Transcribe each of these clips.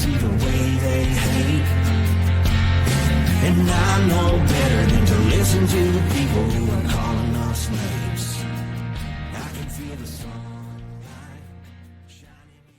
see the way they hate. And I know better than to listen to the people who are calling us slaves. I can feel the sunlight shining in.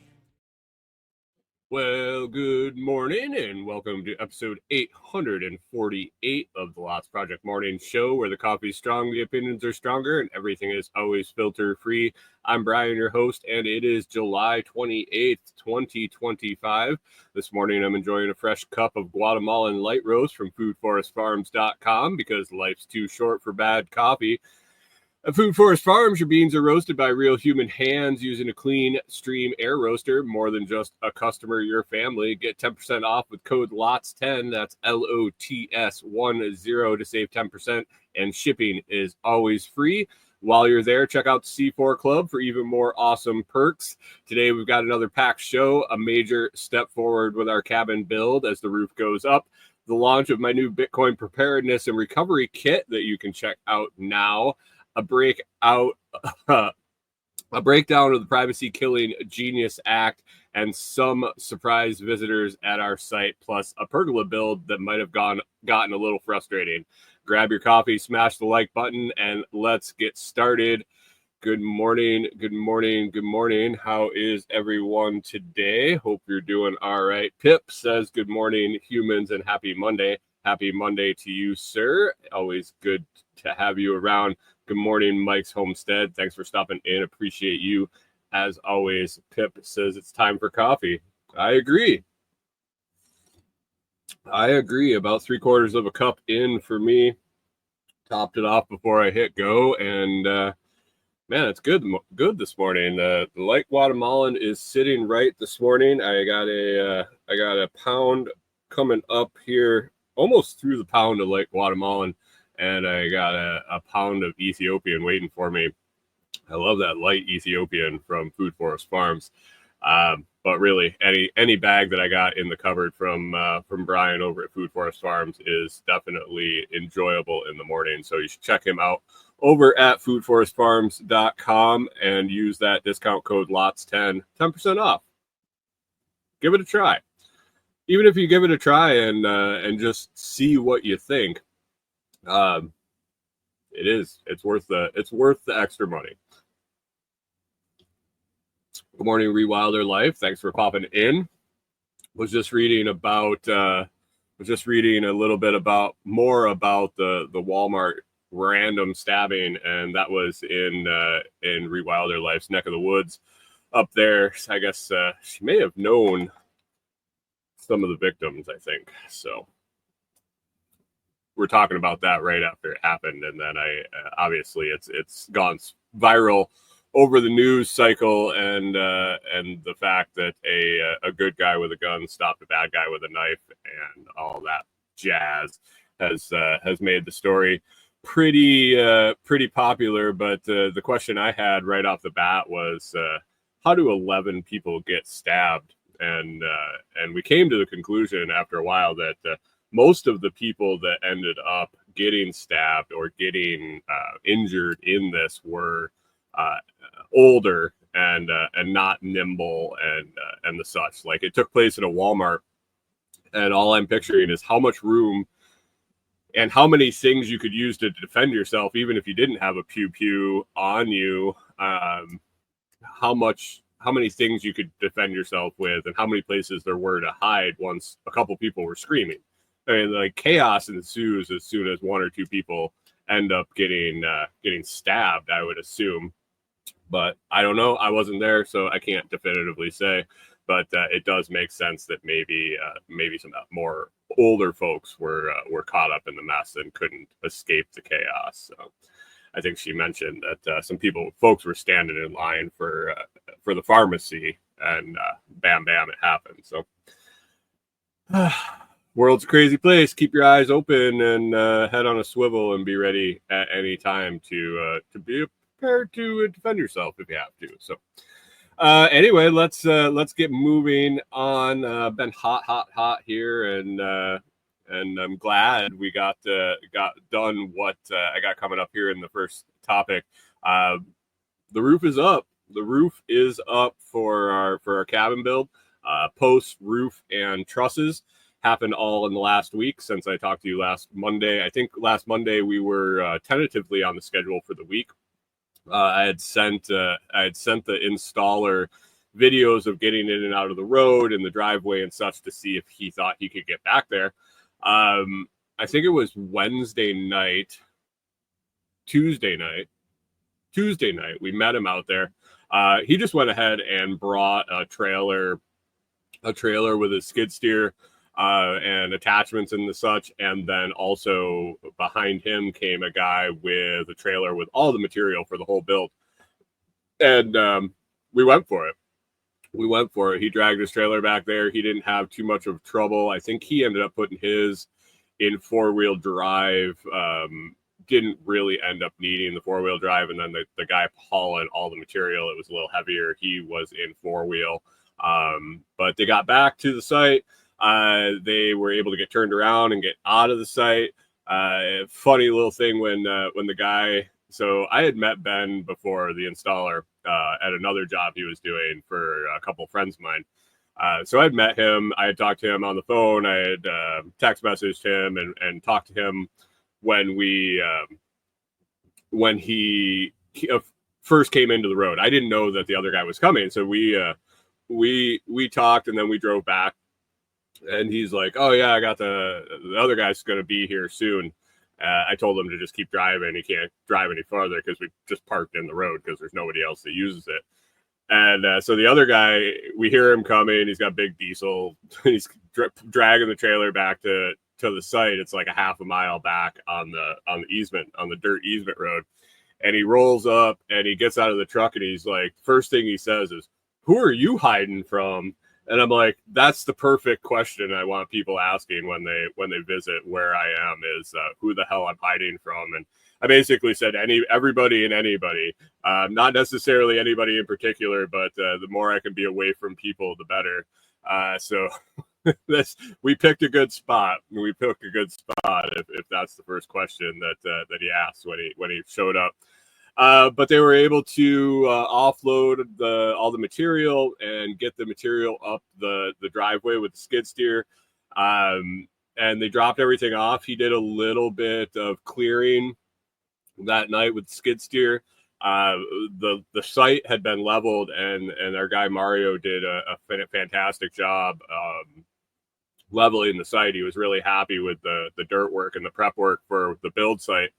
Well, good morning and welcome to episode 848 of the Lots Project Morning Show, where the coffee's strong, the opinions are stronger, and everything is always filter free. I'm Brian, your host, and it is July 28th, 2025. This morning I'm enjoying a fresh cup of Guatemalan light roast from foodforestfarms.com because life's too short for bad coffee. At Food Forest Farms, your beans are roasted by real human hands using a clean stream air roaster. More than just a customer, your family. Get 10% off with code LOTS10. That's LOTS10 to save 10%. And shipping is always free. While you're there, check out the C4 Club for even more awesome perks. Today, we've got another packed show, a major step forward with our cabin build as the roof goes up, the launch of my new Bitcoin Preparedness and Recovery Kit that you can check out now, a breakdown of the Privacy Killing Genius Act, and some surprise visitors at our site, plus a Pergola build that might have gotten a little frustrating. Grab your coffee, smash the like button, and let's get started. Good morning, good morning, good morning. How is everyone today? Hope you're doing all right. Pip says good morning, humans, and happy Monday. Happy Monday to you, sir. Always good to have you around. Good morning, Mike's Homestead. Thanks for stopping in. Appreciate you. As always, Pip says it's time for coffee. I agree. About 3/4 of a cup in for me. Topped it off before I hit go, and man, it's good this morning. The light Guatemalan is sitting right this morning. I got a pound coming up here, almost through the pound of light Guatemalan. And I got a pound of Ethiopian waiting for me. I love that light Ethiopian from Food Forest Farms. But really, any bag that I got in the cupboard from Brian over at Food Forest Farms is definitely enjoyable in the morning. So you should check him out over at foodforestfarms.com and use that discount code LOTS10, 10% off. Give it a try. Even if you give it a try and just see what you think. It's worth the extra money. Good morning, Rewilder Life. Thanks for popping in. Was just reading a little bit more about the Walmart random stabbing, and that was in Rewilder Life's neck of the woods up there. I guess she may have known some of the victims, I think. So we're talking about that right after it happened, and then obviously it's gone viral over the news cycle, and the fact that a good guy with a gun stopped a bad guy with a knife, and all that jazz has made the story pretty popular. But the question I had right off the bat was, how do 11 people get stabbed? And we came to the conclusion after a while that most of the people that ended up getting stabbed or getting injured in this were older and not nimble and the such. Like, it took place at a Walmart, and all I'm picturing is how much room and how many things you could use to defend yourself, even if you didn't have a pew on you. How many things you could defend yourself with, and how many places there were to hide once a couple people were screaming. I mean, like, chaos ensues as soon as one or two people end up getting stabbed, I would assume. But I don't know. I wasn't there, so I can't definitively say. But it does make sense that maybe some more older folks were caught up in the mess and couldn't escape the chaos. So I think she mentioned that some folks were standing in line for the pharmacy, and bam, it happened. So. World's a crazy place. Keep your eyes open and head on a swivel, and be ready at any time to be prepared to defend yourself if you have to. So anyway, let's get moving on. Been hot here, and I'm glad we got done what I got coming up here in the first topic. The roof is up. The roof is up for our cabin build. Posts, roof, and trusses happened all in the last week since I talked to you last Monday. I think last Monday we were tentatively on the schedule for the week. I had sent the installer videos of getting in and out of the road and the driveway and such to see if he thought he could get back there. I think it was Tuesday night. We met him out there. He just went ahead and brought a trailer with a skid steer and attachments and the such, and then also behind him came a guy with a trailer with all the material for the whole build, and we went for it. He dragged his trailer back there. He didn't have too much of trouble. I think he ended up putting his in 4-wheel drive. Didn't really end up needing the 4-wheel drive, and then the guy hauling all the material, it was a little heavier. He was in 4-wheel, but they got back to the site. They were able to get turned around and get out of the site. Funny little thing when the guy, so I had met Ben before, the installer, at another job he was doing for a couple of friends of mine. So I'd met him. I had talked to him on the phone. I had text messaged him and talked to him when he first came into the road. I didn't know that the other guy was coming, so we talked, and then we drove back. And he's like, "Oh yeah, I got the other guy's going to be here soon." I told him to just keep driving. He can't drive any farther because we just parked in the road because there's nobody else that uses it. And so the other guy, we hear him coming. He's got big diesel. He's dragging the trailer back to the site. It's like a half a mile back on the dirt easement road. And he rolls up and he gets out of the truck and he's like, first thing he says is, "Who are you hiding from?" And I'm like, that's the perfect question I want people asking when they visit where I am is who the hell I'm hiding from. And I basically said everybody and anybody, not necessarily anybody in particular, but the more I can be away from people, the better. So we picked a good spot. If that's the first question that he asked when he showed up. But they were able to offload all the material and get the material up the driveway with the skid steer. And they dropped everything off. He did a little bit of clearing that night with the skid steer. The site had been leveled, and our guy Mario did a fantastic job leveling the site. He was really happy with the dirt work and the prep work for the build site.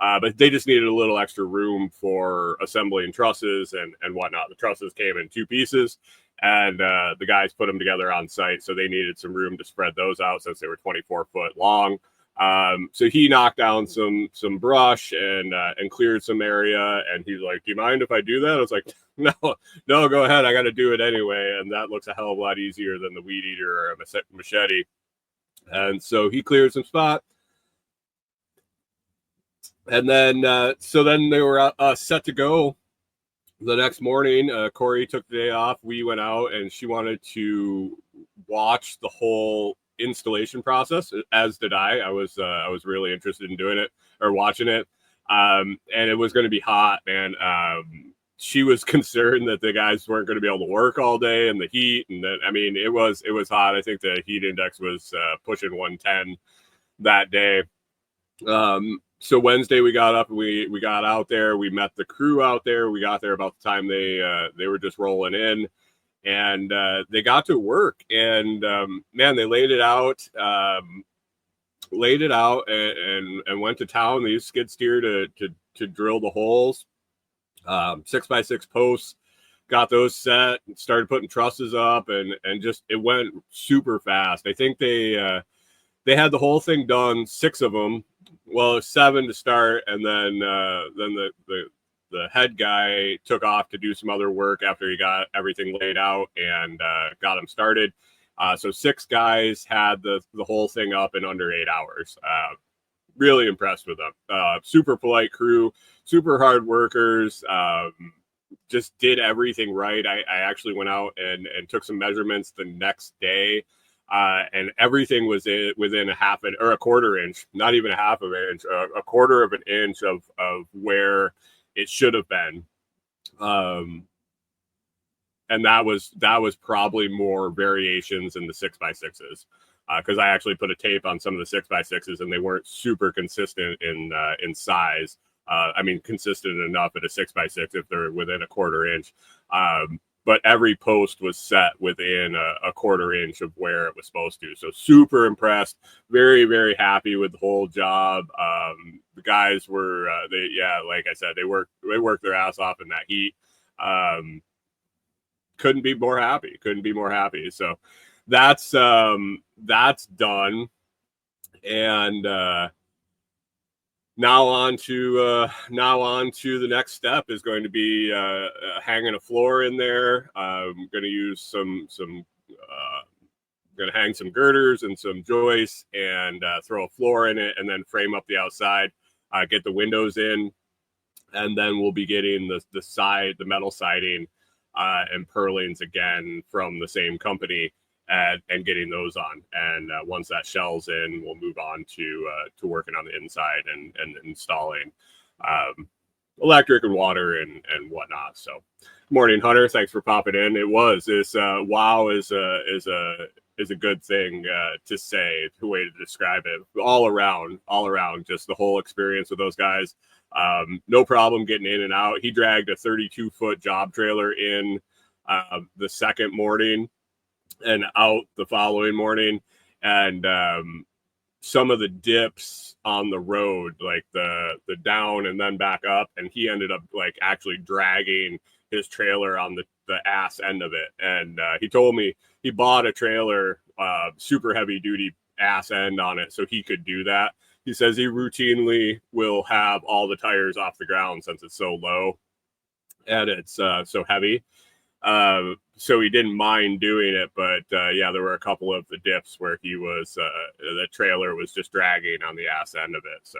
But they just needed a little extra room for assembling trusses and whatnot. The trusses came in 2 pieces, and the guys put them together on site, so they needed some room to spread those out since they were 24 foot long. So he knocked down some brush and cleared some area, and he's like, "Do you mind if I do that?" I was like, no, go ahead. I got to do it anyway, and that looks a hell of a lot easier than the weed eater or a machete. And so he cleared some spot. And then, so then they were set to go the next morning. Corey took the day off. We went out, and she wanted to watch the whole installation process, as did I. I was really interested in doing it or watching it. And it was going to be hot, man. She was concerned that the guys weren't going to be able to work all day in the heat. And then, I mean, it was hot. I think the heat index was pushing 110 that day. So Wednesday we got up and we got out there. We met the crew out there. We got there about the time they were just rolling in, and they got to work. And man, they laid it out and went to town. They used skid steer to drill the holes. 6x6 posts. Got those set. Started putting trusses up, and just it went super fast. I think they had the whole thing done, 6 of them. Well, 7 to start, and then the head guy took off to do some other work after he got everything laid out and got them started. So 6 guys had the whole thing up in under 8 hours. Really impressed with them. Super polite crew, super hard workers. Just did everything right. I actually went out and took some measurements the next day. And everything was within a quarter inch, not even a half of an inch, a quarter of an inch of where it should have been. and that was probably more variations in the 6x6s, because I actually put a tape on some of the 6x6s and they weren't super consistent in size. I mean, consistent enough at a 6x6 if they're within a quarter inch. But every post was set within a quarter inch of where it was supposed to. So super impressed, very, very happy with the whole job. The guys were, like I said, they worked their ass off in that heat. Couldn't be more happy. So that's done. And now on to the next step is going to be hanging a floor in there. I'm going to use going to hang some girders and some joists and throw a floor in it, and then frame up the outside, get the windows in, and then we'll be getting the metal siding and purlins again from the same company. And getting those on, and once that shell's in, we'll move on to working on the inside and installing electric and water and whatnot. So, morning, Hunter. Thanks for popping in. Wow is a good thing to say. The way to describe it. All around, just the whole experience with those guys. No problem getting in and out. He dragged a 32-foot job trailer in the second morning and out the following morning, and some of the dips on the road, like the down and then back up, and he ended up like actually dragging his trailer on the ass end of it. And he told me he bought a trailer, super heavy duty ass end on it, so he could do that. He says he routinely will have all the tires off the ground since it's so low and it's so heavy. So he didn't mind doing it, but there were a couple of the dips where he was the trailer was just dragging on the ass end of it. So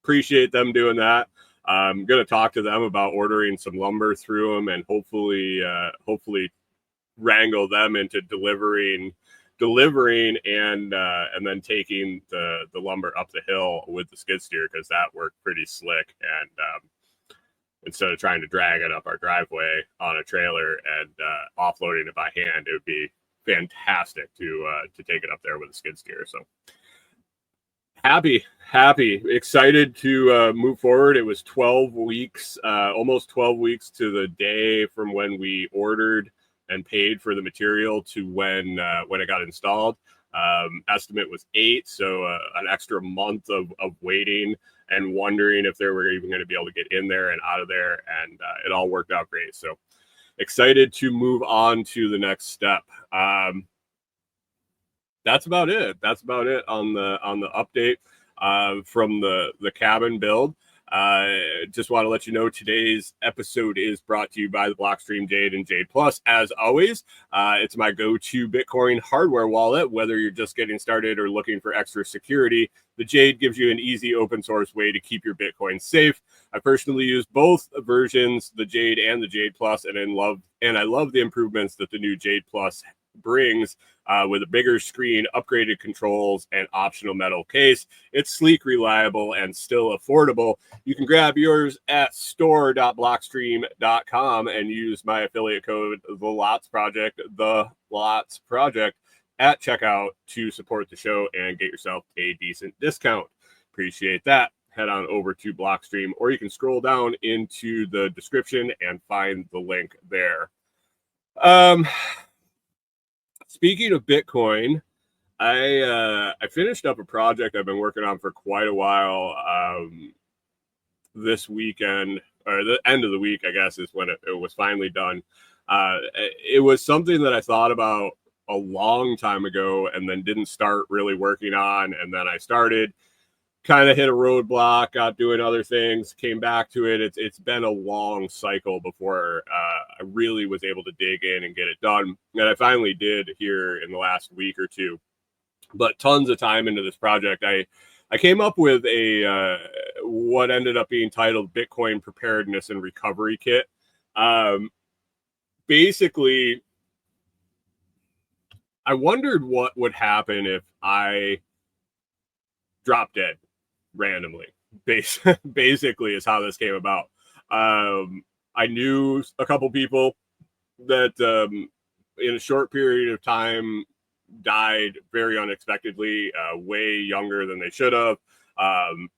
appreciate them doing that. I'm gonna talk to them about ordering some lumber through them, and hopefully wrangle them into delivering and then taking the lumber up the hill with the skid steer, because that worked pretty slick. And instead of trying to drag it up our driveway on a trailer and offloading it by hand, it would be fantastic to take it up there with a skid steer. So happy, excited to move forward. It was 12 weeks, almost 12 weeks to the day from when we ordered and paid for the material to when it got installed. Estimate was 8, so an extra month of waiting and wondering if they were even going to be able to get in there and out of there, and it all worked out great. So excited to move on to the next step. That's about it. On the update from the cabin build. Just want to let you know today's episode is brought to you by the Blockstream Jade and Jade Plus. As always, it's my go-to Bitcoin hardware wallet. Whether you're just getting started or looking for extra security, the Jade gives you an easy open source way to keep your Bitcoin safe. I personally use both versions, the Jade and the Jade Plus, and I love the improvements that the new Jade Plus brings with a bigger screen, upgraded controls, and optional metal case. It's sleek, reliable, and still affordable. You can grab yours at store.blockstream.com and use my affiliate code, The Lots Project at checkout to support the show and get yourself a decent discount. Appreciate that. Head on over to Blockstream, or you can scroll down into the description and find the link there. Speaking of Bitcoin, I finished up a project I've been working on for quite a while. This weekend, or the end of the week, I guess, is when it was finally done. It was something that I thought about a long time ago and then didn't start really working on. And then I started, kind of hit a roadblock, got doing other things, came back to it. It's been a long cycle before I really was able to dig in and get it done. And I finally did here in the last week or two. But tons of time into this project. I came up with a what ended up being titled Bitcoin Preparedness and Recovery Kit. Basically, I wondered what would happen if I dropped dead randomly. Basically is how this came about. I knew a couple people that in a short period of time died very unexpectedly, way younger than they should have,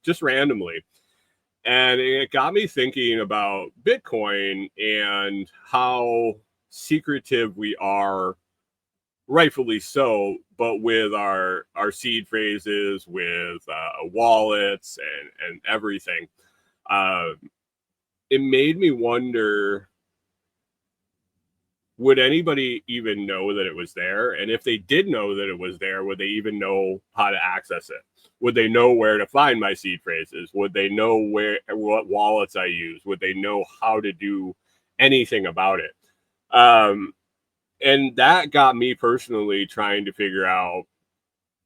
just randomly. And it got me thinking about Bitcoin and how secretive we are, rightfully so, but with our seed phrases, with wallets and everything. It made me wonder, would anybody even know that it was there? And if they did know that it was there, would they even know how to access it? Would they know where to find my seed phrases? Would they know what wallets I use? Would they know how to do anything about it? And that got me personally trying to figure out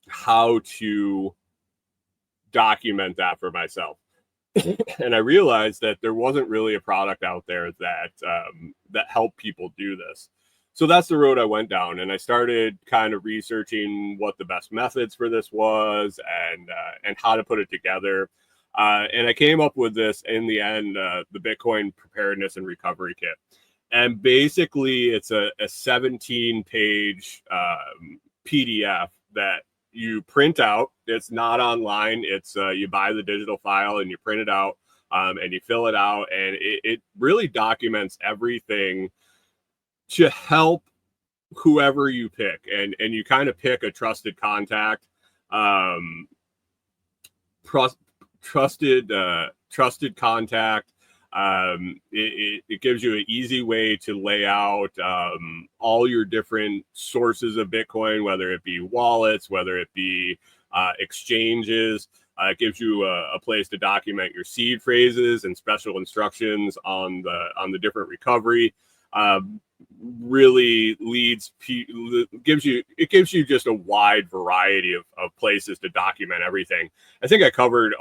how to document that for myself. And I realized that there wasn't really a product out there that that helped people do this. So that's the road I went down, and I started kind of researching what the best methods for this was and how to put it together. And I came up with this in the end, the Bitcoin Preparedness and Recovery Kit. And basically, it's a 17-page PDF that you print out. It's not online. It's you buy the digital file and you print it out, and you fill it out, and it really documents everything to help whoever you pick, and you kind of pick a trusted contact, trusted contact. It gives you an easy way to lay out all your different sources of Bitcoin, whether it be wallets, whether it be exchanges. It gives you a place to document your seed phrases and special instructions on the different recovery. Really gives you just a wide variety of places to document everything. I think I covered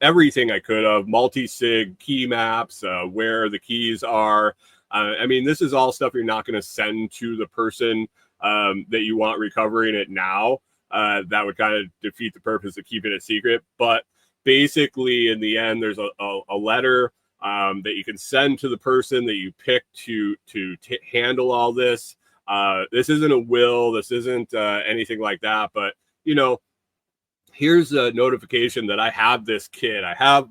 everything I could have. Multi-sig key maps, where the keys are. I mean, this is all stuff you're not going to send to the person that you want recovering it now. That would kind of defeat the purpose of keeping it secret. But basically, in the end, there's a letter that you can send to the person that you pick to handle all this. This isn't a will. This isn't anything like that. But, you know, here's a notification that I have this kit. I have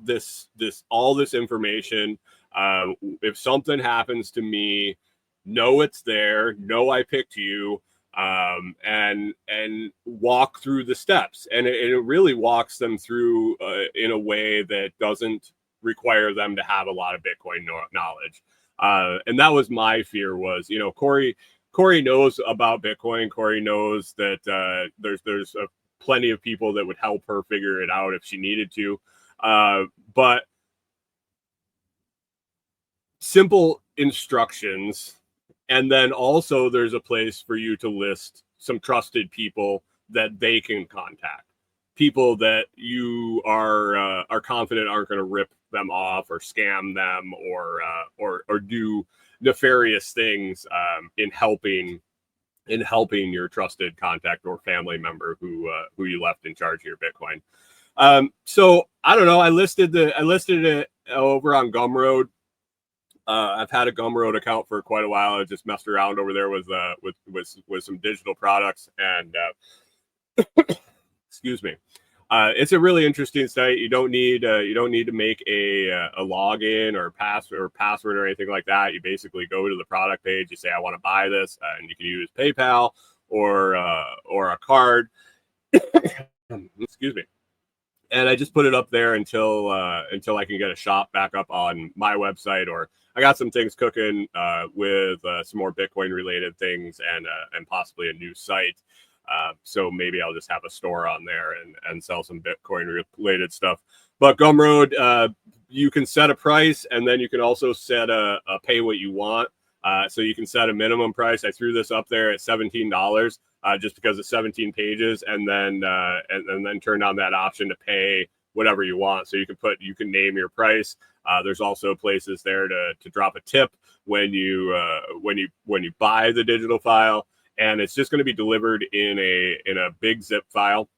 all this information. If something happens to me, know it's there. Know I picked you. And walk through the steps. And it really walks them through in a way that doesn't require them to have a lot of Bitcoin knowledge. And that was my fear was, you know, Corey knows about Bitcoin. Corey knows that there's plenty of people that would help her figure it out if she needed to. But simple instructions. And then also there's a place for you to list some trusted people that they can contact. People that you are confident aren't going to rip them off or scam them or do nefarious things in helping your trusted contact or family member who you left in charge of your Bitcoin. So I don't know. I listed it over on Gumroad. I've had a Gumroad account for quite a while. I just messed around over there with some digital products, and excuse me. It's a really interesting site. You don't need to make a login or password or anything like that. You basically go to the product page. You say, I want to buy this, and you can use PayPal or a card. Excuse me. And I just put it up there until I can get a shop back up on my website, or I got some things cooking with some more Bitcoin related things and possibly a new site. So maybe I'll just have a store on there and sell some Bitcoin related stuff. But Gumroad, you can set a price, and then you can also set a pay what you want. So you can set a minimum price. I threw this up there at $17 just because of 17 pages, and then turned on that option to pay whatever you want. So you can name your price. There's also places there to drop a tip when you buy the digital file, and it's just going to be delivered in a big zip file.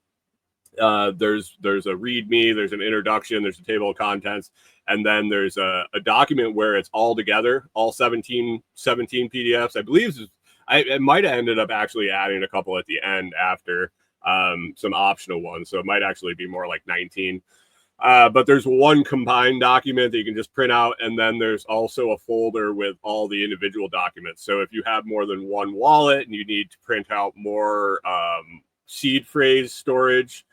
There's a README, there's an introduction, there's a table of contents, And then there's a document where it's all together, all 17 PDFs. I believe it might have ended up actually adding a couple at the end after some optional ones. So it might actually be more like 19. But there's one combined document that you can just print out. And then there's also a folder with all the individual documents. So if you have more than one wallet and you need to print out more seed phrase storage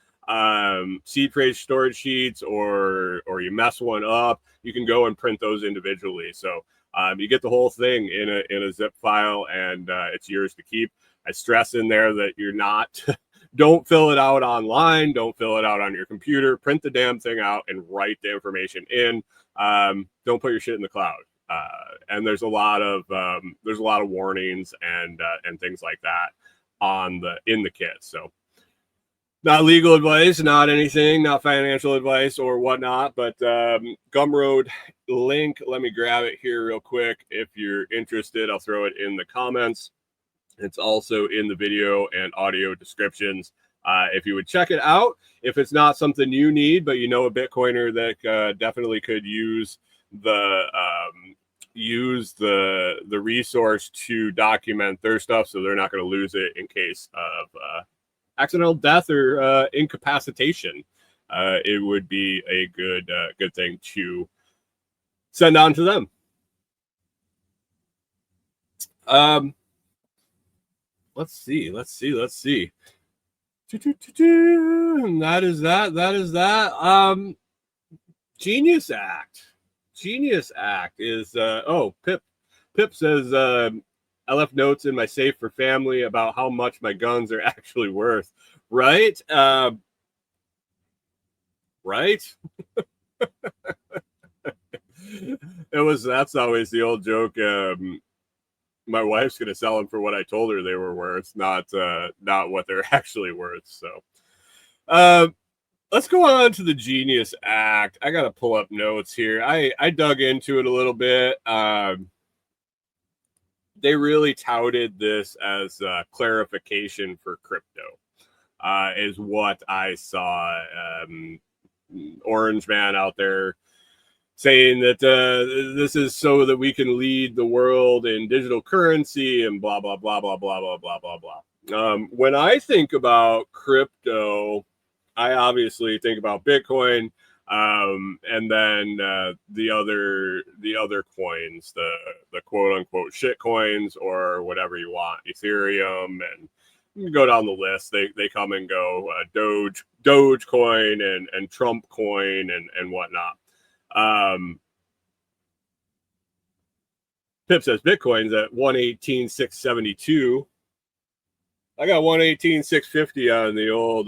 sheets, or you mess one up, you can go and print those individually. So you get the whole thing in a zip file, and it's yours to keep. I stress in there that you're not don't fill it out online, don't fill it out on your computer, print the damn thing out and write the information in. Don't put your shit in the cloud. And there's a lot of warnings and things like that in the kit. So not legal advice, not anything, not financial advice or whatnot, but Gumroad link, let me grab it here real quick. If you're interested, I'll throw it in the comments. It's also in the video and audio descriptions. If you would check it out, if it's not something you need, but you know a Bitcoiner that definitely could use the resource to document their stuff, so they're not going to lose it in case of accidental death or incapacitation, it would be a good thing to send on to them. Let's see. That is that. Genius Act is Pip says I left notes in my safe for family about how much my guns are actually worth. Right? Right? That's always the old joke. My wife's going to sell them for what I told her they were worth, not what they're actually worth. So let's go on to the Genius Act. I got to pull up notes here. I dug into it a little bit. They really touted this as clarification for crypto, is what I saw. Orange Man out there saying that this is so that we can lead the world in digital currency and blah, blah, blah, blah, blah, blah, blah, blah, blah. When I think about crypto, I obviously think about Bitcoin, and then the other coins, the quote unquote shit coins or whatever you want, Ethereum, and you go down the list. They come and go, Dogecoin and Trump coin and whatnot. Pip says Bitcoin's at 118,672. I got 118,650 on the old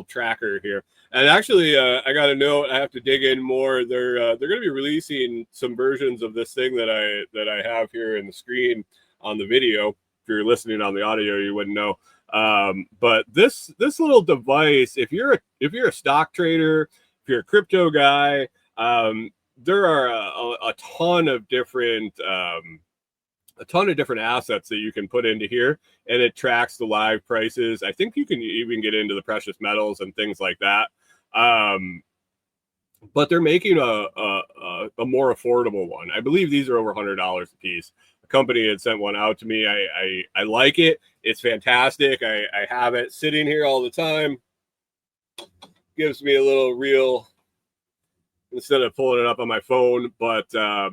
tracker here. And actually, I got a note. I have to dig in more. They're going to be releasing some versions of this thing that I have here in the screen on the video. If you're listening on the audio, you wouldn't know. But this little device, if you're a stock trader, if you're a crypto guy, there are a ton of different assets that you can put into here, and it tracks the live prices. I think you can even get into the precious metals and things like that. But they're making a more affordable one. I believe these are over $100 a piece. A company had sent one out to me. I like it. It's fantastic. I have it sitting here all the time. Gives me a little real instead of pulling it up on my phone, but I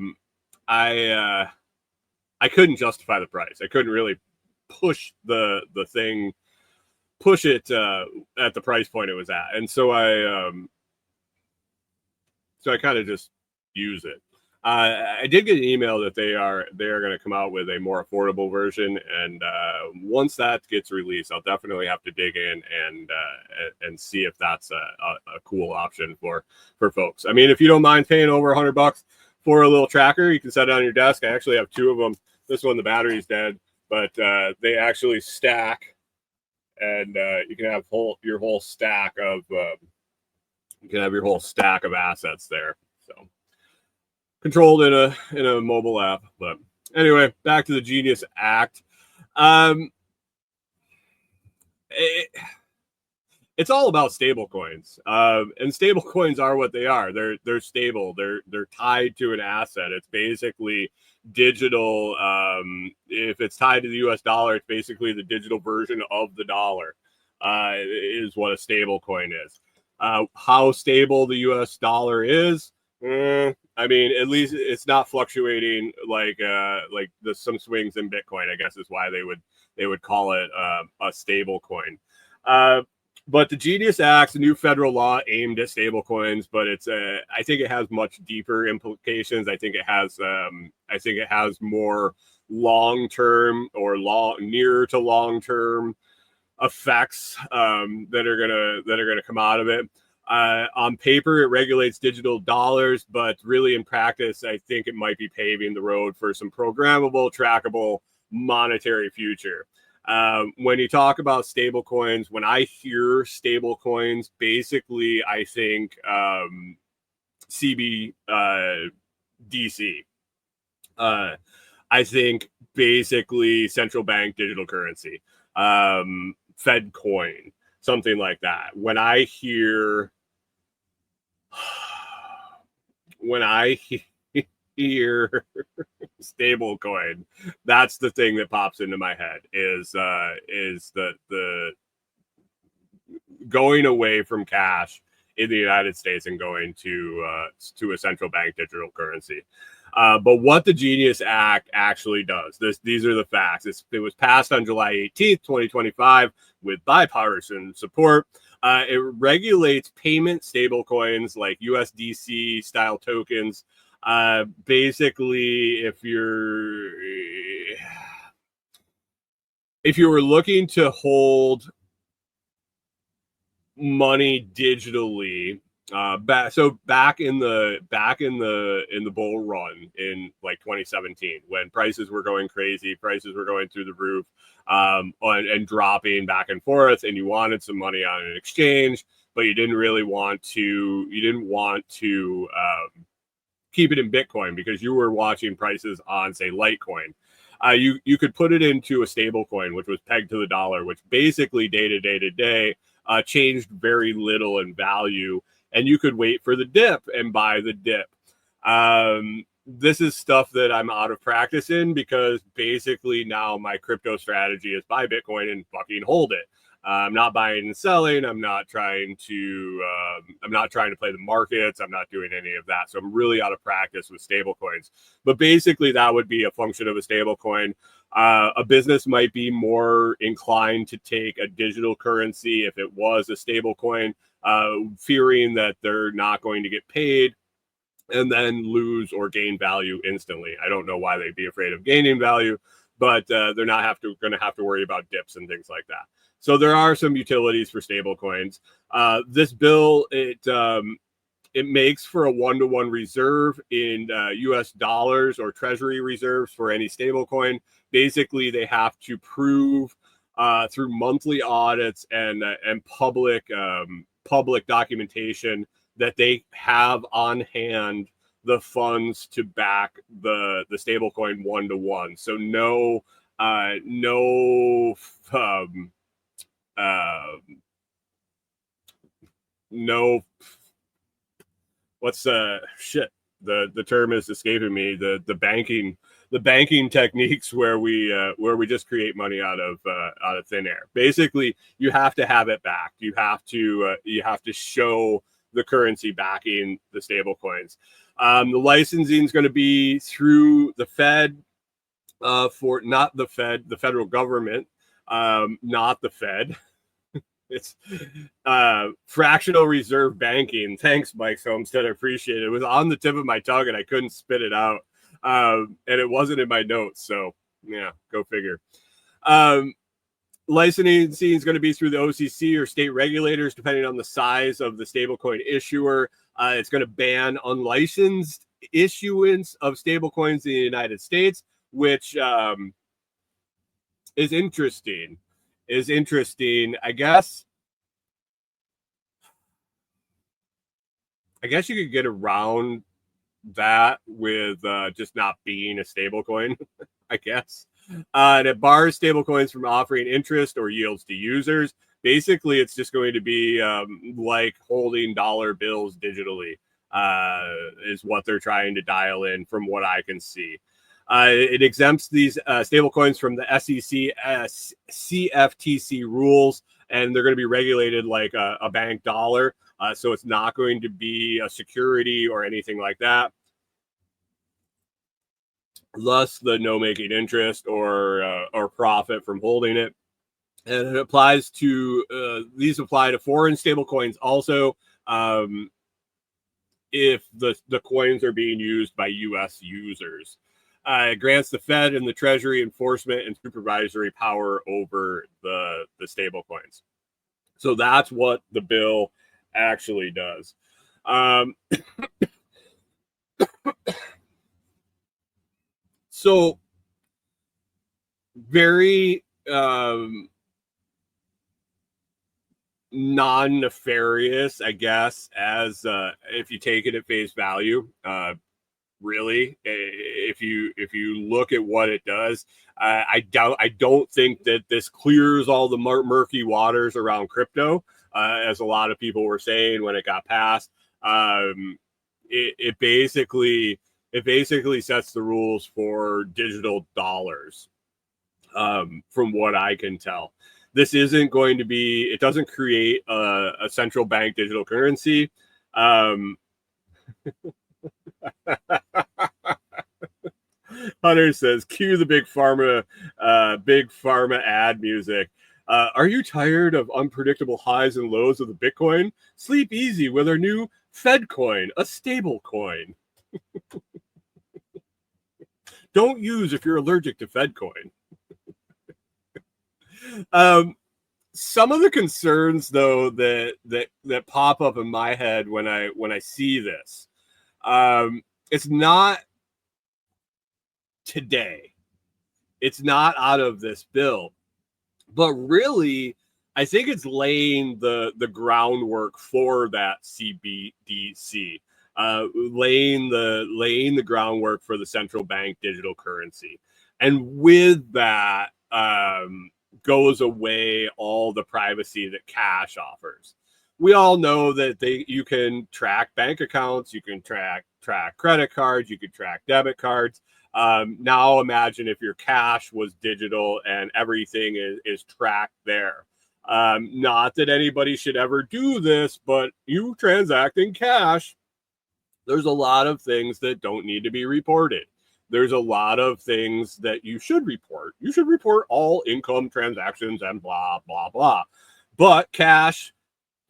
couldn't justify the price. I couldn't really push the thing, push it at the price point it was at, and so I kind of just use it. I did get an email that they are going to come out with a more affordable version, and once that gets released, I'll definitely have to dig in and see if that's a cool option for folks. I mean, if you don't mind paying over $100 for a little tracker, you can set it on your desk. I actually have two of them. This one, the battery's dead, but they actually stack, and you can have your whole stack of assets there. So controlled in a mobile app. But anyway, back to the Genius Act. it's all about stable coins. And stable coins are what they are. They're stable. They're tied to an asset. It's basically digital. If it's tied to the US dollar, it's basically the digital version of the dollar, is what a stable coin is. How stable the US dollar is, I mean, at least it's not fluctuating like some swings in Bitcoin, I guess is why they would call it a stable coin. But the Genius Act's a new federal law aimed at stablecoins, but it's I think it has much deeper implications. I think it has more long-term or near to long-term effects that are gonna come out of it. On paper, it regulates digital dollars, but really in practice, I think it might be paving the road for some programmable, trackable monetary future. When you talk about stable coins, when I hear stable coins, basically I think CBDC. I think basically central bank digital currency, Fed coin, something like that. When I hear stable coin, that's the thing that pops into my head is the going away from cash in the United States and going to a central bank digital currency. But what the Genius Act actually does, these are the facts. It was passed on July 18th, 2025 with bipartisan support. It regulates payment stablecoins like USDC style tokens. Basically, if you were looking to hold money digitally, back in the bull run in like 2017, when prices were going crazy, prices were going through the roof, and dropping back and forth, and you wanted some money on an exchange, but you didn't want to keep it in Bitcoin because you were watching prices on, say, Litecoin. You could put it into a stable coin, which was pegged to the dollar, which basically day to day changed very little in value, and you could wait for the dip and buy the dip. This is stuff that I'm out of practice in because basically now my crypto strategy is buy Bitcoin and fucking hold it. I'm not buying and selling. I'm not trying to play the markets. I'm not doing any of that. So I'm really out of practice with stable coins. But basically that would be a function of a stable coin. A business might be more inclined to take a digital currency if it was a stable coin, fearing that they're not going to get paid and then lose or gain value instantly. I don't know why they'd be afraid of gaining value, but they're not going to have to worry about dips and things like that. So there are some utilities for stable coins. This bill, it makes for a one-to-one reserve in US dollars or treasury reserves for any stable coin. Basically, they have to prove through monthly audits and public documentation that they have on hand the funds to back the stablecoin one-to-one. So no what's shit, the term is escaping me, the banking techniques where we just create money out of thin air. Basically, you have to have it backed. You have to show the currency backing the stable coins. The licensing is going to be through the Fed, for not the Fed, the federal government, not the Fed. It's fractional reserve banking. Thanks, Mike Homestead. I appreciate it. It was on the tip of my tongue and I couldn't spit it out. And it wasn't in my notes. So yeah, go figure. Licensing is going to be through the OCC or state regulators, depending on the size of the stablecoin issuer. It's going to ban unlicensed issuance of stablecoins in the United States, which is interesting. I guess you could get around that with just not being a stablecoin, I guess. And it bars stablecoins from offering interest or yields to users. Basically, it's just going to be like holding dollar bills digitally, is what they're trying to dial in from what I can see. It exempts these stable coins from the SEC CFTC rules, and they're going to be regulated like a bank dollar. So it's not going to be a security or anything like that. Thus, the no making interest or profit from holding it. And it applies to these apply to foreign stable coins also, if the coins are being used by U.S. users. It grants the Fed and the Treasury enforcement and supervisory power over the stable coins. So that's what the bill actually does. So very non-nefarious, I guess, as if you take it at face value. Really, if you look at what it does, I don't think that this clears all the murky waters around crypto, as a lot of people were saying when it got passed. It basically sets the rules for digital dollars, from what I can tell. This isn't going to be, it doesn't create a central bank digital currency. Hunter says, cue the big pharma ad music. Are you tired of unpredictable highs and lows of the Bitcoin? Sleep easy with our new Fed coin, a stable coin. Don't use if you're allergic to Fed coin. Some of the concerns, though, that pop up in my head when I see this, it's not today. It's not out of this bill, but really, I think it's laying the groundwork for that CBDC, laying the groundwork for the central bank digital currency, and with that goes away all the privacy that cash offers. We all know that you can track bank accounts, you can track credit cards, you can track debit cards. Now imagine if your cash was digital and everything is tracked there. Not that anybody should ever do this, but you transacting cash, there's a lot of things that don't need to be reported. There's a lot of things that you should report. You should report all income transactions and blah, blah, blah. But cash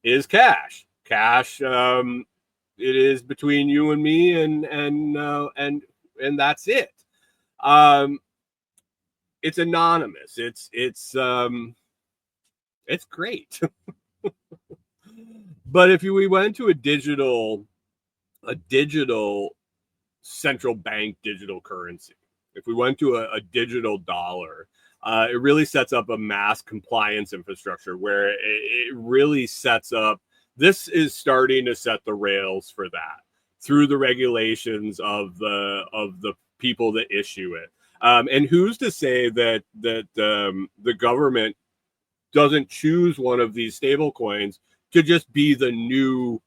is cash. Cash, it is between you and me, and that's it. It's anonymous. It's great. But if we went to a digital central bank digital currency, if we went to a digital dollar, it really sets up a mass compliance infrastructure where it really sets up. This is starting to set the rails for that through the regulations of the people that issue it. And who's to say that the government doesn't choose one of these stable coins to just be the new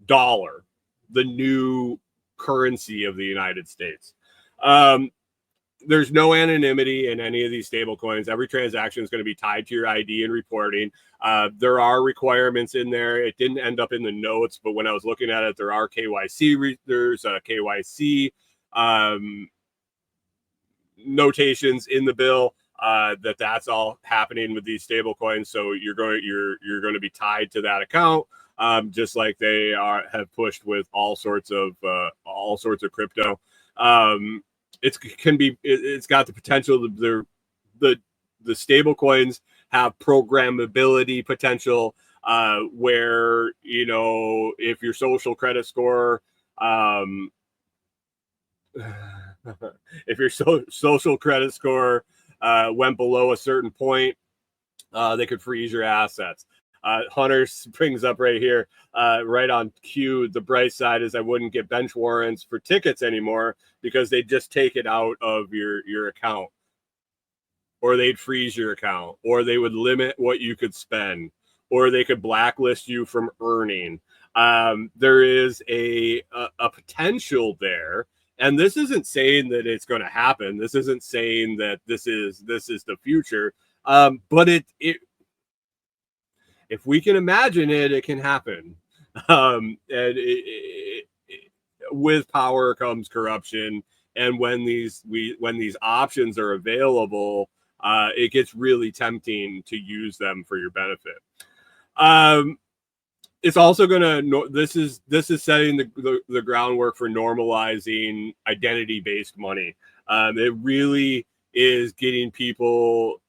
dollar, the new currency of the United States? There's no anonymity in any of these stable coins. Every transaction is going to be tied to your ID and reporting. There are requirements in there. It didn't end up in the notes, but when I was looking at it, there are KYC. There's a KYC notations in the bill, that's all happening with these stable coins. So you're going to be tied to that account, just like they have pushed with all sorts of crypto. It's got the potential. The stable coins have programmability potential, where, if your social credit score, if your social credit score went below a certain point, they could freeze your assets. Hunter brings up right here, right on cue, the bright side is I wouldn't get bench warrants for tickets anymore because they just take it out of your account. or they'd freeze your account, or they would limit what you could spend, or they could blacklist you from earning. There is a potential there. And this isn't saying that it's going to happen. This isn't saying that this is the future. But it if we can imagine it, it can happen. And with power comes corruption. And when these options are available, it gets really tempting to use them for your benefit. It's also going to, this is setting the groundwork for normalizing identity-based money. It really is getting people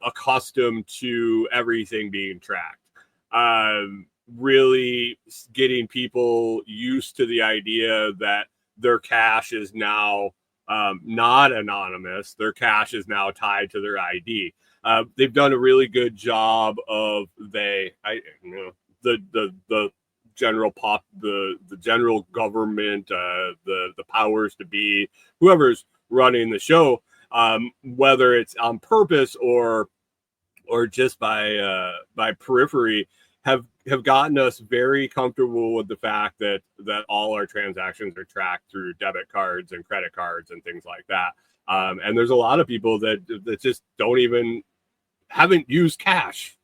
accustomed to everything being tracked. Really getting people used to the idea that their cash is now not anonymous. Their cash is now tied to their ID. They've done a really good job of the general the general government, the powers to be, whoever's running the show, whether it's on purpose or just by periphery, have gotten us very comfortable with the fact that all our transactions are tracked through debit cards and credit cards and things like that. And there's a lot of people that just haven't used cash.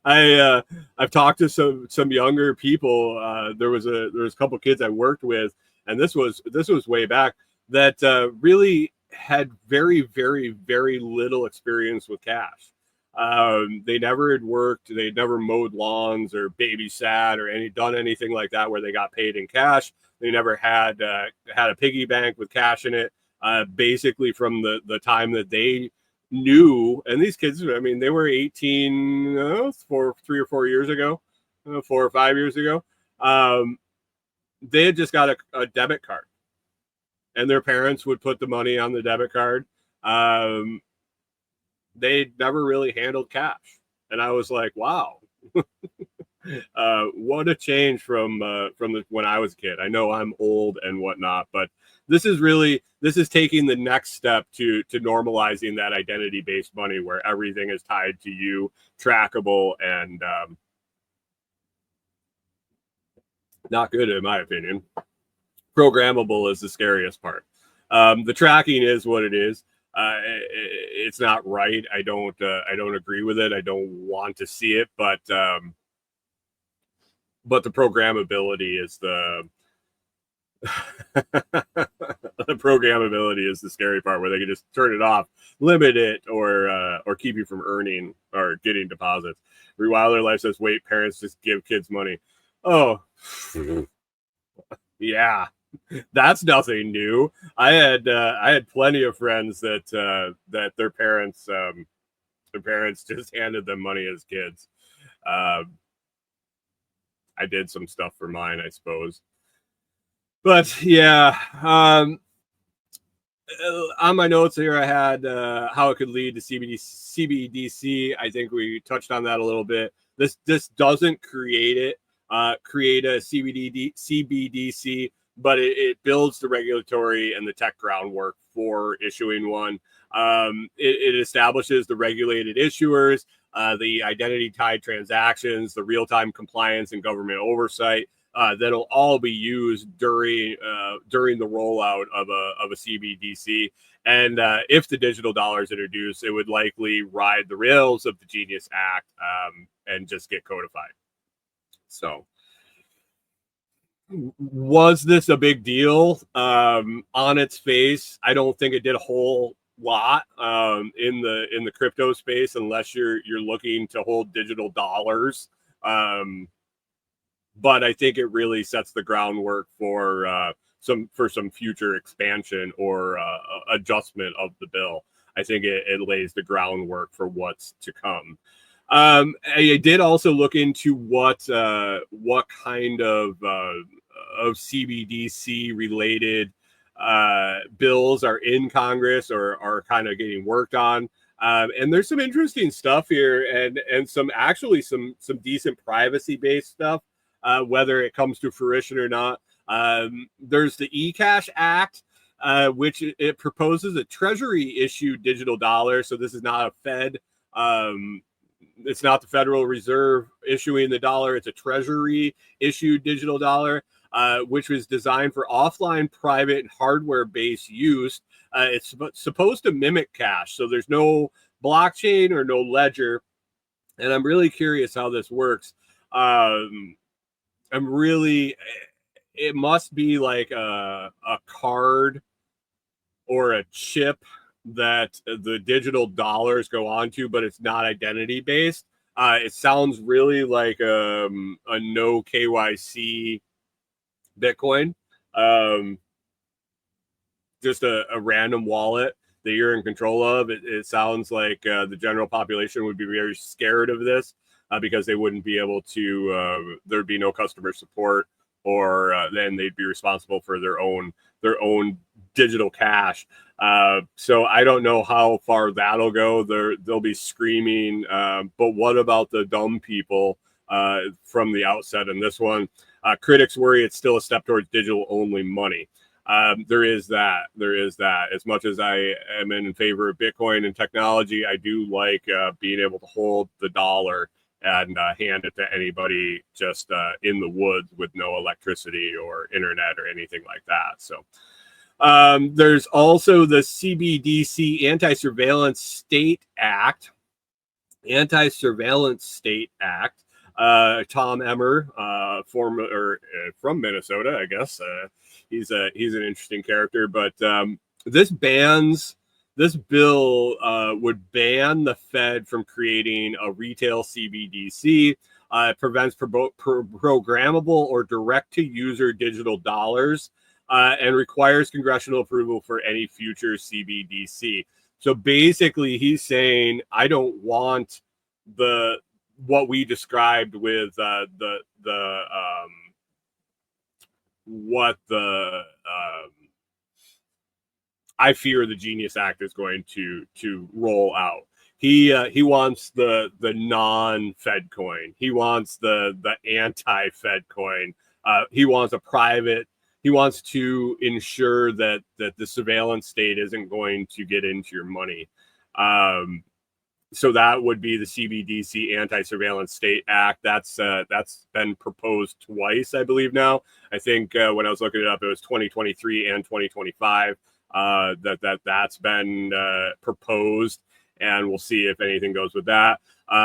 I've talked to some younger people. There was a couple kids I worked with, and this was way back, that really had very, very, very little experience with cash. They never had worked. They'd never mowed lawns or babysat or done anything like that where they got paid in cash. They never had a piggy bank with cash in it. Basically, from the time that they knew, and these kids, I mean, they were 18, 3 or 4 years ago, 4 or 5 years ago. They had just got a debit card, and their parents would put the money on the debit card. They never really handled cash, and I was like, wow. What a change from when I was a kid. I know I'm old and whatnot, but this is taking the next step to normalizing that identity-based money where everything is tied to you, trackable, and not good in my opinion. Programmable is the scariest part. The tracking is what it is. It's not right. I don't agree with it. I don't want to see it, but the programmability is the programmability is the scary part, where they can just turn it off, limit it, or keep you from earning or getting deposits. Rewilder Life says, wait, parents just give kids money. Oh, yeah, that's nothing new. I had plenty of friends that their parents just handed them money as kids. I did some stuff for mine, I suppose. But yeah, on my notes here, I had how it could lead to CBDC. I think we touched on that a little bit. This doesn't create a CBDC, but it builds the regulatory and the tech groundwork for issuing one. It establishes the regulated issuers, the identity-tied transactions, the real-time compliance and government oversight. That'll all be used during the rollout of a CBDC. And if the digital dollar is introduced, it would likely ride the rails of the Genius Act and just get codified. So, was this a big deal? On its face, I don't think it did a whole lot in the crypto space, unless you're looking to hold digital dollars. But I think it really sets the groundwork for some future expansion or adjustment of the bill. I think it lays the groundwork for what's to come. I did also look into what kind of CBDC related bills are in Congress or are kind of getting worked on. And there's some interesting stuff here, and some decent privacy based stuff. Whether it comes to fruition or not. There's the eCash Act. which it proposes a treasury issued digital dollar. So this is not a Fed. It's not the Federal Reserve issuing the dollar. It's a treasury issued digital dollar, which was designed for offline, private, and hardware-based use. It's supposed to mimic cash. So there's no blockchain or no ledger. And I'm really curious how this works. It must be like a card or a chip that the digital dollars go onto, but it's not identity based. It sounds really like a no KYC Bitcoin, just a random wallet that you're in control of. It sounds like the general population would be very scared of this because they wouldn't be able to. There'd be no customer support, or then they'd be responsible for their own digital cash. So I don't know how far that'll go. They'll be screaming. But what about the dumb people from the outset in this one? Critics worry it's still a step towards digital only money. There is that. As much as I am in favor of Bitcoin and technology, I do like being able to hold the dollar and hand it to anybody just in the woods with no electricity or internet or anything like that. So there's also the CBDC Anti-Surveillance State Act. Tom Emmer, from Minnesota, I guess. He's an interesting character, but this bill would ban the Fed from creating a retail CBDC. It prevents programmable or direct-to-user digital dollars, and requires congressional approval for any future CBDC. So basically, he's saying, I don't want what we described with I fear the Genius Act is going to roll out. He wants the non-Fed coin. He wants the anti-Fed coin. He wants a private. He wants to ensure that the surveillance state isn't going to get into your money. So that would be the CBDC Anti-Surveillance State Act. That's been proposed twice, I believe now. I think when I was looking it up, it was 2023 and 2025 that's been proposed, and we'll see if anything goes with that.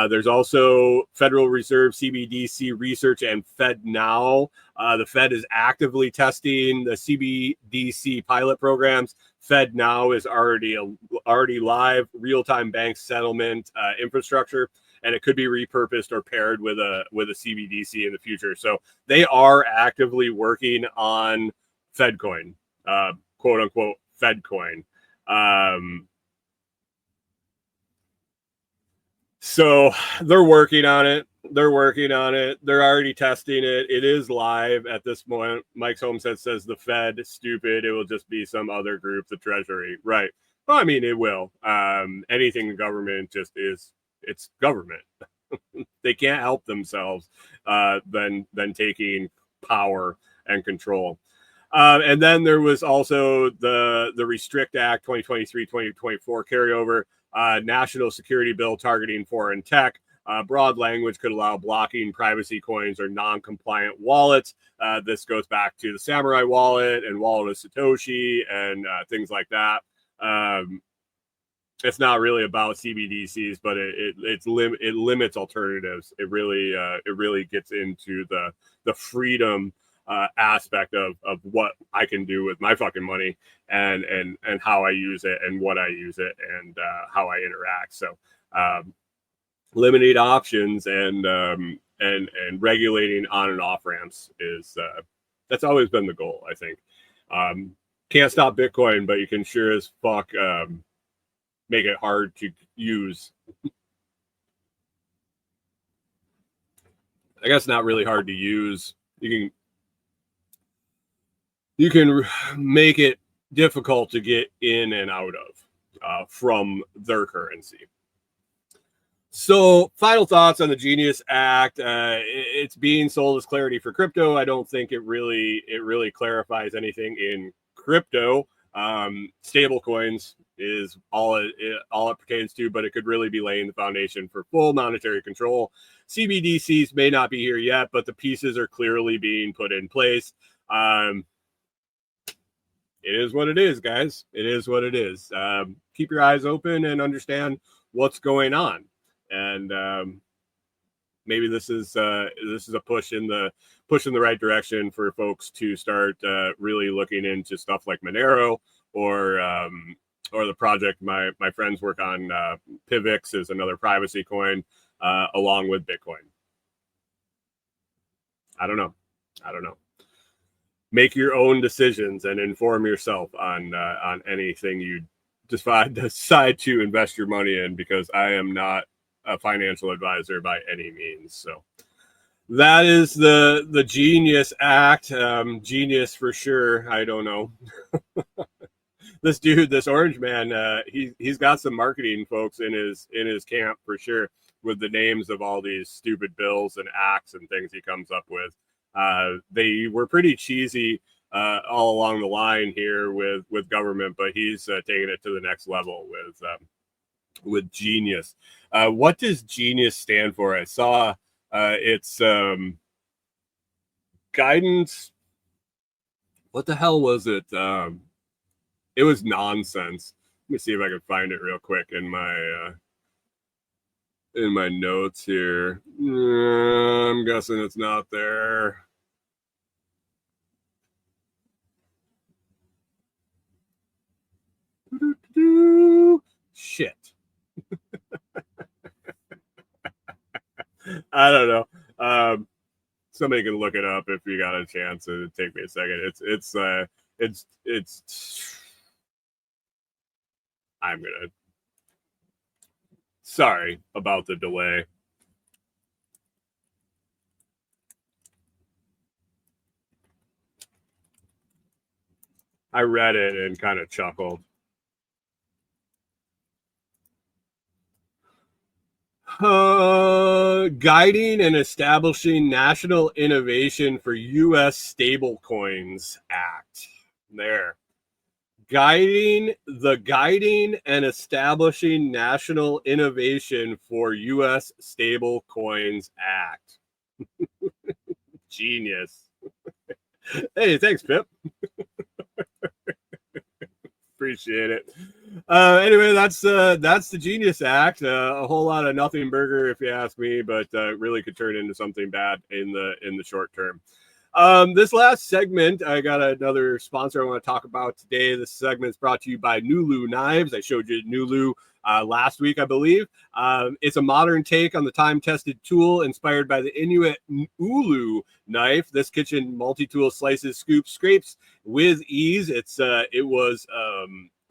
There's also Federal Reserve CBDC research and Fed Now. The Fed is actively testing the CBDC pilot programs. Fed Now is already live, real-time bank settlement infrastructure, and it could be repurposed or paired with a CBDC in the future. So they are actively working on FedCoin, quote unquote FedCoin. So they're working on it. They're already testing it. It is live at this moment. Mike's Homestead says the Fed is stupid. It will just be some other group, the Treasury. Right. Well, I mean, it will. Anything in government just is, it's government. They can't help themselves than taking power and control. And then there was also the Restrict Act 2023-2024 carryover. National security bill targeting foreign tech. Broad language could allow blocking privacy coins or non-compliant wallets. This goes back to the Samurai wallet and Wallet of Satoshi and things like that. It's not really about CBDCs, but it limits alternatives. It really gets into the freedom aspect of what I can do with my fucking money and how I use it and what I use it and how I interact. So limited options and regulating on and off ramps is that's always been the goal, I think. Can't stop Bitcoin, but you can sure as fuck make it hard to use. I guess not really hard to use. You can make it difficult to get in and out of from their currency. So final thoughts on the Genius Act. It's being sold as clarity for crypto. I don't think it really clarifies anything in crypto. Stable coins is all it pertains to, but it could really be laying the foundation for full monetary control. CBDCs may not be here yet, but the pieces are clearly being put in place. It is what it is, guys. It is what it is. Keep your eyes open and understand what's going on. And maybe this is a push in the right direction for folks to start really looking into stuff like Monero or the project my friends work on. Pivx is another privacy coin, along with Bitcoin. I don't know. Make your own decisions and inform yourself on anything you decide to invest your money in, because I am not a financial advisor by any means. So that is the Genius Act. Genius for sure. I don't know. This dude, this orange man, he's got some marketing folks in his camp for sure, with the names of all these stupid bills and acts and things he comes up with. They were pretty cheesy all along the line here with government, but he's taking it to the next level with Genius. What does Genius stand for? I saw it's guidance. What the hell was it? It was nonsense. Let me see if I can find it real quick in my notes here. I'm guessing it's not there. Shit. I don't know. Somebody can look it up if you got a chance. It'd take me a second. It's I'm gonna. Sorry about the delay. I read it and kind of chuckled. Guiding and establishing national innovation for U.S. Stablecoins Act. There. Guiding and establishing national innovation for U.S. Stablecoins Act. Genius. Hey, thanks, Pip. Appreciate it. Anyway, that's the Genius Act. A whole lot of nothing burger, if you ask me, but really could turn into something bad in the short term. This last segment, I got another sponsor I want to talk about today. This segment is brought to you by Nulu Knives. I showed you Nulu last week, I believe. It's a modern take on the time-tested tool inspired by the Inuit Ulu knife. This kitchen multi-tool slices, scoops, scrapes with ease. It was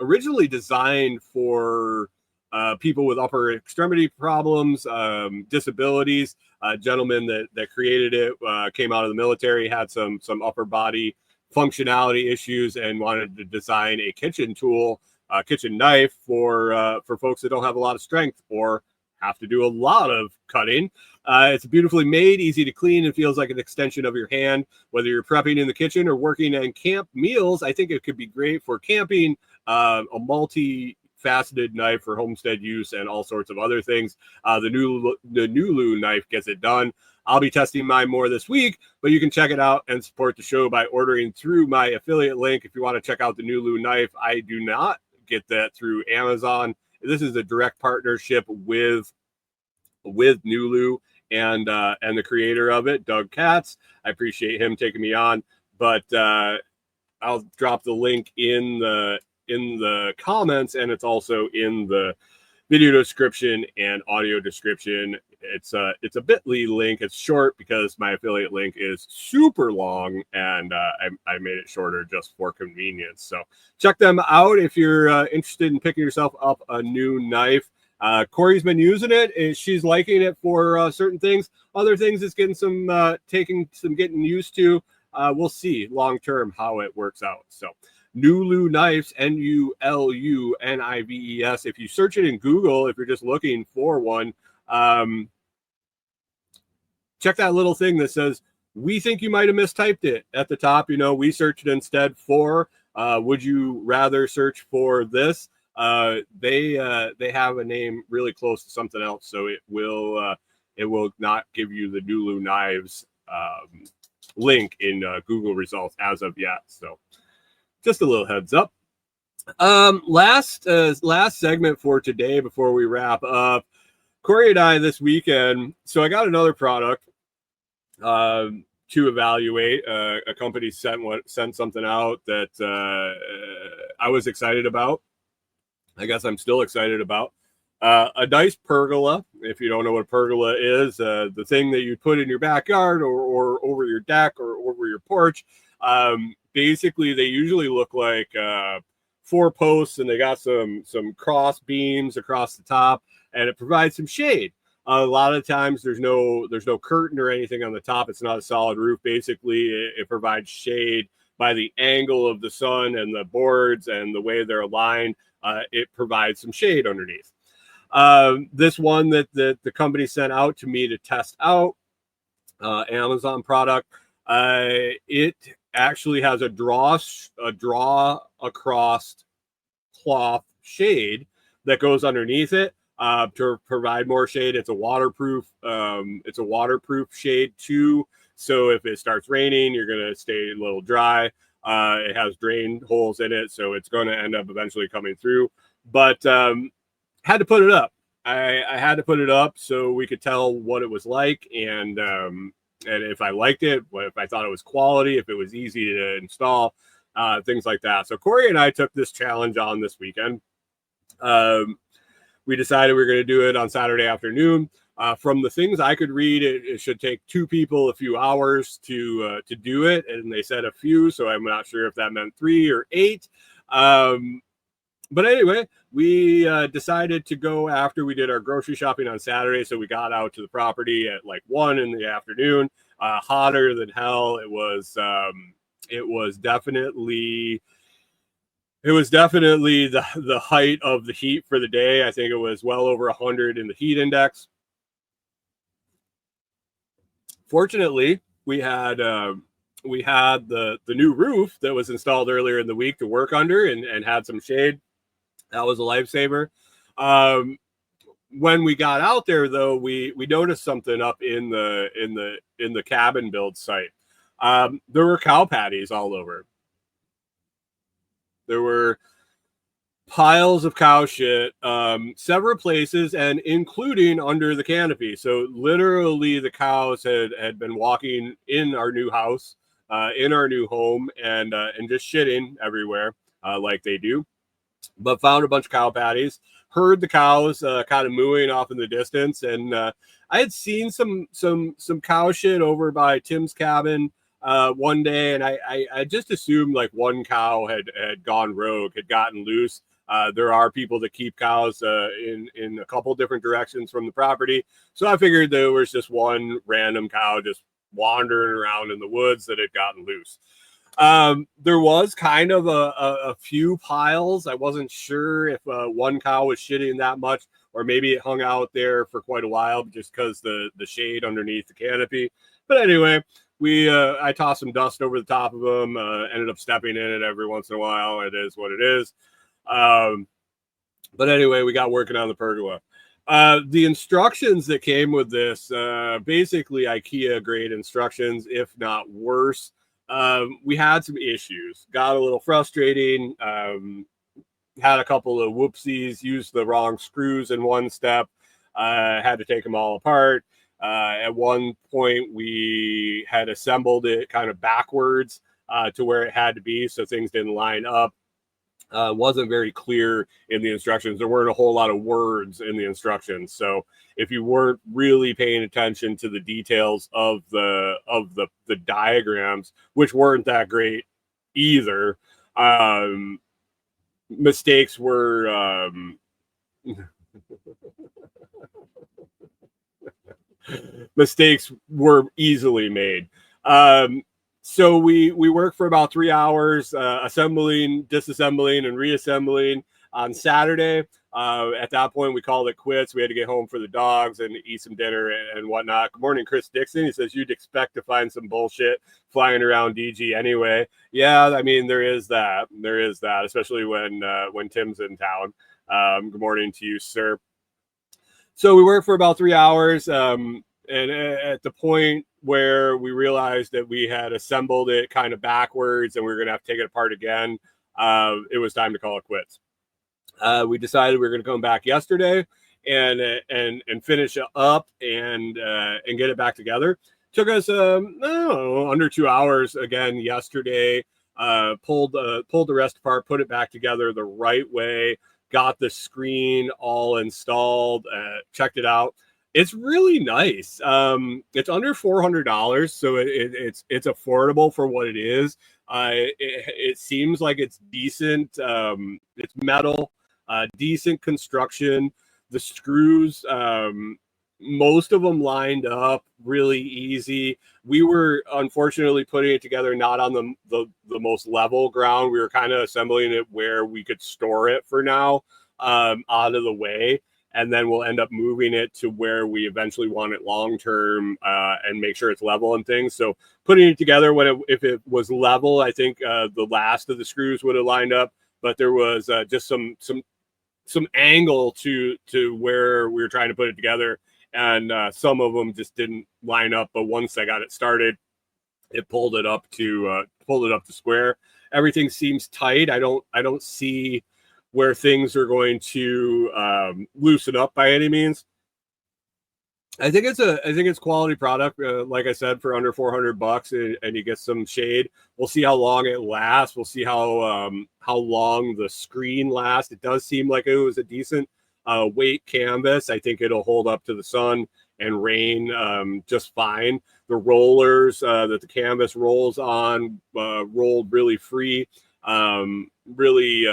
originally designed for people with upper extremity problems, disabilities. A gentleman that created it came out of the military, had some upper body functionality issues, and wanted to design a kitchen tool, kitchen knife for folks that don't have a lot of strength or have to do a lot of cutting. It's beautifully made, easy to clean, and feels like an extension of your hand. Whether you're prepping in the kitchen or working on camp meals, I think it could be great for camping. A multi-faceted knife for homestead use and all sorts of other things. The Nulu knife gets it done. I'll be testing mine more this week, but you can check it out and support the show by ordering through my affiliate link. If you want to check out the Nulu knife, I do not get that through Amazon. This is a direct partnership with Nulu and the creator of it, Doug Katz. I appreciate him taking me on, but I'll drop the link in the comments, and it's also in the video description and audio description. It's a bit.ly link. It's short because my affiliate link is super long, and I made it shorter just for convenience. So check them out if you're interested in picking yourself up a new knife. Corey's been using it, and she's liking it for certain things. Other things it's getting getting used to. We'll see long term how it works out. So Nulu Knives, Nulunives. If you search it in Google, if you're just looking for one, check that little thing that says, we think you might have mistyped it at the top. We searched instead for Would you rather search for this? They have a name really close to something else, so it will not give you the Nulu knives link in Google results as of yet. So just a little heads up. Last segment for today before we wrap up. Corey and I this weekend. So I got another product to evaluate. A company sent something out that I was excited about. I guess I'm still excited about. A nice pergola. If you don't know what a pergola is, the thing that you put in your backyard or over your deck or over your porch. Basically, they usually look like 4 posts, and they got some cross beams across the top, and it provides some shade. A lot of times there's no curtain or anything on the top. It's not a solid roof. Basically, it provides shade by the angle of the sun and the boards and the way they're aligned. It provides some shade underneath. This one that the company sent out to me to test out, Amazon product, it actually has a draw across cloth shade that goes underneath it to provide more shade. It's a waterproof shade too. So if it starts raining, you're going to stay a little dry. It has drain holes in it, so it's going to end up eventually coming through. But had to put it up. I had to put it up so we could tell what it was like, and if I liked it, if I thought it was quality, if it was easy to install, things like that. So Corey and I took this challenge on this weekend. We decided we were going to do it on Saturday afternoon. From the things I could read, it should take 2 people a few hours to do it, and they said a few, so I'm not sure if that meant 3 or 8. But anyway, we decided to go after we did our grocery shopping on Saturday. So we got out to the property at like 1 in the afternoon, hotter than hell. It was definitely the height of the heat for the day. I think it was well over 100 in the heat index. Fortunately, we had the new roof that was installed earlier in the week to work under and had some shade. That was a lifesaver. When we got out there, though, we noticed something up in the cabin build site. There were cow patties all over. There were piles of cow shit, several places, and including under the canopy. So literally, the cows had been walking in our new house, in our new home, and just shitting everywhere, like they do. But found a bunch of cow patties, heard the cows kind of mooing off in the distance, and I had seen some cow shit over by Tim's cabin one day, and I just assumed like one cow had gone rogue, had gotten loose. There are people that keep cows in a couple different directions from the property, so I figured there was just one random cow just wandering around in the woods that had gotten loose. There was kind of a few piles. I wasn't sure if one cow was shitting that much, or maybe it hung out there for quite a while just because the shade underneath the canopy. But anyway, I tossed some dust over the top of them, ended up stepping in it every once in a while. It is what it is. But anyway, we got working on the pergola. The instructions that came with this, basically IKEA grade instructions, if not worse. We had some issues, got a little frustrating, had a couple of whoopsies, used the wrong screws in one step, had to take them all apart. At one point, we had assembled it kind of backwards to where it had to be, so things didn't line up. Wasn't very clear in the instructions. There weren't a whole lot of words in the instructions, so if you weren't really paying attention to the details of the diagrams, which weren't that great either, mistakes were easily made. So we worked for about 3 hours, assembling, disassembling, and reassembling. on Saturday. At that point, we called it quits. We had to get home for the dogs and eat some dinner and whatnot. Good morning, Chris Dixon. He says, you'd expect to find some bullshit flying around DG anyway. Yeah, I mean, there is that. There is that, especially when Tim's in town. Good morning to you, sir. So we worked for about 3 hours. And at the point where we realized that we had assembled it kind of backwards and we were going to have to take it apart again, it was time to call it quits. We decided we were going to come back yesterday and finish it up and get it back together. Took us under 2 hours again yesterday. Pulled the rest apart, put it back together the right way. Got the screen all installed. Checked it out. It's really nice. It's under $400, so it's affordable for what it is. It seems like it's decent. It's metal. Decent construction. The screws, most of them lined up really easy. We were unfortunately putting it together not on the most level ground. We were kind of assembling it where we could store it for now, out of the way, and then we'll end up moving it to where we eventually want it long term, and make sure it's level and things. So putting it together if it was level, I think the last of the screws would have lined up, but there was just some angle to where we were trying to put it together, and some of them just didn't line up. But once I got it started, it pulled it up to square. Everything seems tight. I don't see where things are going to loosen up by any means. I think it's quality product. Like I said, for under $400, and you get some shade. We'll see how long it lasts. We'll see how long the screen lasts. It does seem like it was a decent weight canvas. I think it'll hold up to the sun and rain just fine. The rollers that the canvas rolls on rolled really free, really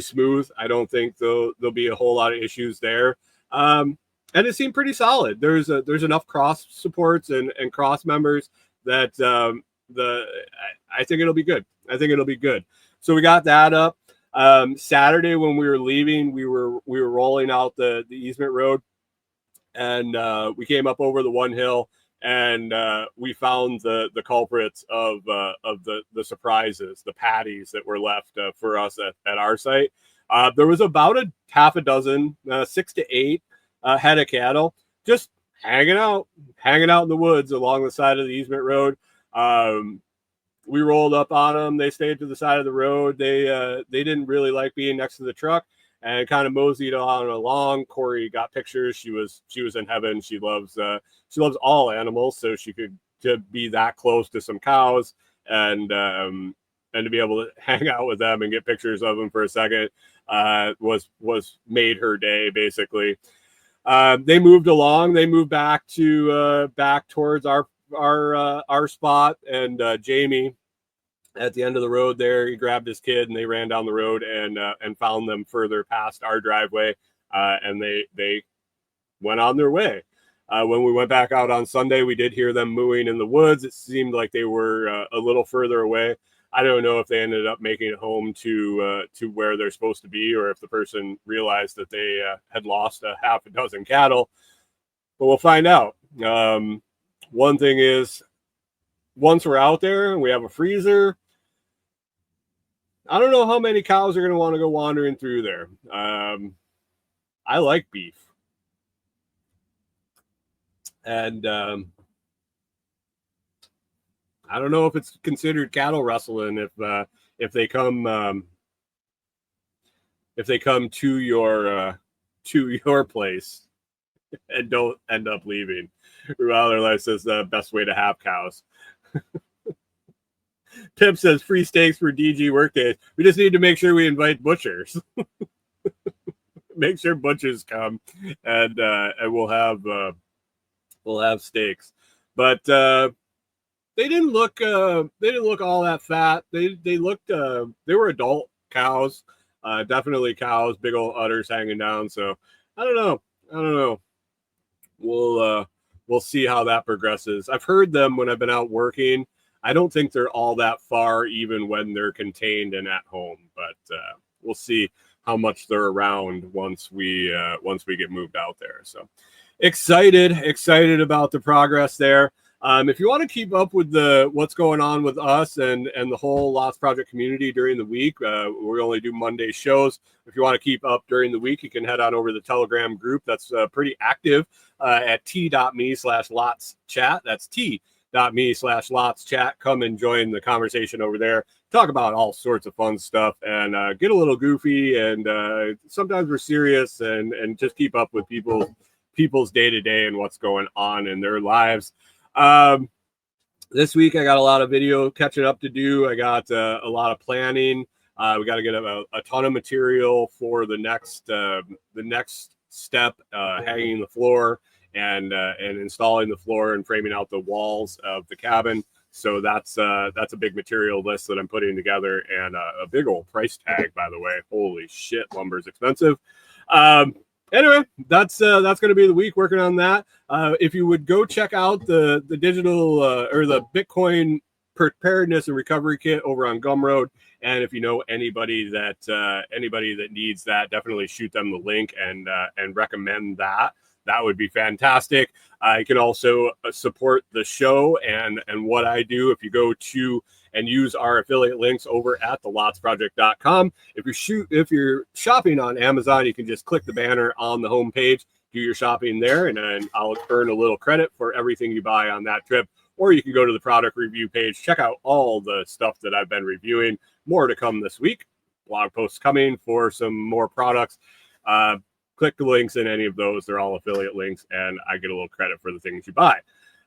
smooth. I don't think there'll be a whole lot of issues there. And it seemed pretty solid. There's enough cross supports and cross members that I think it'll be good. I think it'll be good. So we got that up. Saturday when we were leaving, we were rolling out the easement road, and we came up over the one hill, and we found the culprits of the surprises, the patties that were left for us at our site. There was about a half a dozen, 6 to 8. Head of cattle just hanging out in the woods along the side of the easement road. We rolled up on them. They stayed to the side of the road. They didn't really like being next to the truck and kind of moseyed on along. Corey got pictures. She was in heaven. She loves all animals, so she could to be that close to some cows and to be able to hang out with them and get pictures of them for a second was made her day basically. They moved along. They moved back towards our spot, and Jamie at the end of the road there, he grabbed his kid and they ran down the road and found them further past our driveway, and they went on their way. When we went back out on Sunday, we did hear them mooing in the woods. It seemed like they were a little further away. I don't know if they ended up making it home to where they're supposed to be, or if the person realized that they had lost a half a dozen cattle. But we'll find out. One thing is, once we're out there and we have a freezer, I don't know how many cows are going to want to go wandering through there. I like beef. And I don't know if it's considered cattle rustling if they come to your place and don't end up leaving. Rural Life says the best way to have cows. Pip says free steaks for DG workdays. We just need to make sure we invite butchers. Make sure butchers come, and we'll have steaks. But they didn't look all that fat. They looked they were adult cows, definitely cows, big old udders hanging down. So I don't know. We'll see how that progresses. I've heard them when I've been out working. I don't think they're all that far, even when they're contained and at home. But we'll see. how much they're around once we get moved out there. So excited about the progress there. If you want to keep up with what's going on with us and the whole Lots Project community during the week, we only do Monday shows. If you want to keep up during the week, you can head on over to the Telegram group. That's pretty active at t.me/LotsChat. That's t.me/LotsChat. Come and join the conversation over there. Talk about all sorts of fun stuff and get a little goofy. And sometimes we're serious and just keep up with people's day-to-day and what's going on in their lives. This week I got a lot of video catching up to do. I got a lot of planning. We got to get a ton of material for the next step, hanging the floor and installing the floor and framing out the walls of the cabin. So that's a big material list that I'm putting together, and a big old price tag, by the way. Holy shit, lumber is expensive. Anyway, that's going to be the week working on that. If you would go check out the digital or the Bitcoin Preparedness and Recovery Kit over on Gumroad, and if you know anybody that needs that, definitely shoot them the link and recommend that. That would be fantastic. You can also support the show and what I do if you go to and use our affiliate links over at thelotsproject.com. If you're shopping on Amazon, you can just click the banner on the homepage, do your shopping there, and then I'll earn a little credit for everything you buy on that trip. Or you can go to the product review page, check out all the stuff that I've been reviewing. More to come this week. Blog posts coming for some more products. Click the links in any of those. They're all affiliate links, and I get a little credit for the things you buy.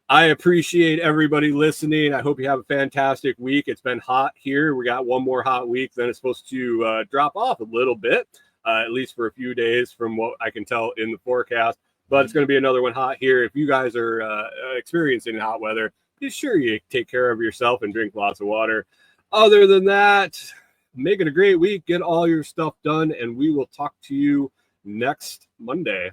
I appreciate everybody listening. I hope you have a fantastic week. It's been hot here. We got one more hot week. Then it's supposed to drop off a little bit, at least for a few days from what I can tell in the forecast. But it's going to be another one hot here. If you guys are experiencing hot weather, be sure you take care of yourself and drink lots of water. Other than that, make it a great week. Get all your stuff done, and we will talk to you next Monday.